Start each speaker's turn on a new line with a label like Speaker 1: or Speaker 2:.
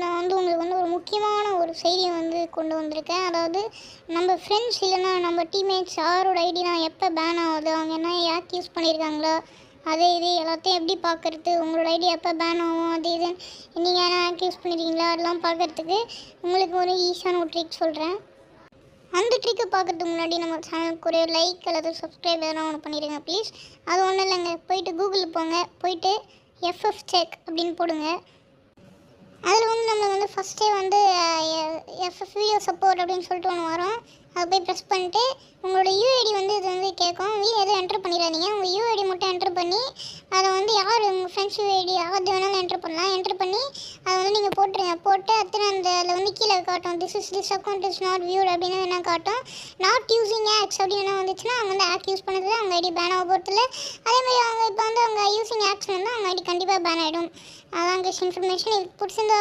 Speaker 1: நான் வந்து உங்களுக்கு வந்து ஒரு முக்கியமான ஒரு செய்தியை வந்து கொண்டு வந்திருக்கேன். அதாவது நம்ம ஃப்ரெண்ட்ஸ் இல்லைன்னா நம்ம டீம்மேட்ஸ் யாரோட ஐடிலாம் எப்போ பேன் ஆகுது, அவங்க என்ன ஆக் யூஸ் பண்ணியிருக்காங்களா, அது இது எல்லாத்தையும் எப்படி பார்க்குறது, உங்களோட ஐடி எப்போ பேன் ஆகும், அது இதுன்னு நீங்கள் என்ன ஆக் யூஸ் பண்ணியிருக்கீங்களா அதெல்லாம் பார்க்குறதுக்கு உங்களுக்கு ஒரு ஈஸியான ஒரு ட்ரிக் சொல்கிறேன். அந்த ட்ரிக்கை பார்க்குறதுக்கு முன்னாடி நம்ம சேனலுக்கு ஒரு லைக் அல்லது சப்ஸ்கிரைப் எதனா ஒன்று பண்ணிடுங்க ப்ளீஸ். அது ஒன்றும் இல்லைங்க, போயிட்டு கூகுளில் போங்க, போயிட்டு எஃப்எஃப் செக் அப்படின்னு போடுங்க. அதில் வந்து நம்ம வந்து ஃபஸ்ட்டே வந்து எஃப்எஃப் வீடியோ சப்போர்ட் அப்படின்னு சொல்லிட்டு ஒன்று வரும். அதை போய் ப்ரெஸ் பண்ணிட்டு உங்களோட யூஐடி வந்து இது வந்து கேட்கும். எதுவும் என்ட்ரு பண்ணிடாதீங்க, உங்கள் யூஐடி மட்டும் என்ட்ரு பண்ணி அதை வந்து யார் உங்கள் ஃப்ரெண்ட்ஸ் யூஐடி யாவது வேணாலும் என்ட்ரு பண்ணலாம். என்ட்ரு பண்ணி அதை வந்து நீங்கள் போட்டுருங்க. போட்டு அத்தனை அந்த அதில் வந்து கீழே காட்டும் this account is not viewed அப்படின்னு என்ன காட்டும். நாட் யூஸிங் ஆக்ஸ் அப்படின்னு என்ன வந்துச்சுன்னா அவங்க வந்து ஆக் யூஸ் பண்ணுறது அவங்க ஐடி பேன் ஆக போகிறதில்ல. அதேமாதிரி அவங்க இப்போ வந்து அவங்க யூஸிங் ஆக்ஸ் வந்து அவங்க ஐடி கண்டிப்பாக பேன் ஆகிடும். அதான் இன்ஃபர்மேஷன். இது பிடிச்சிருந்தா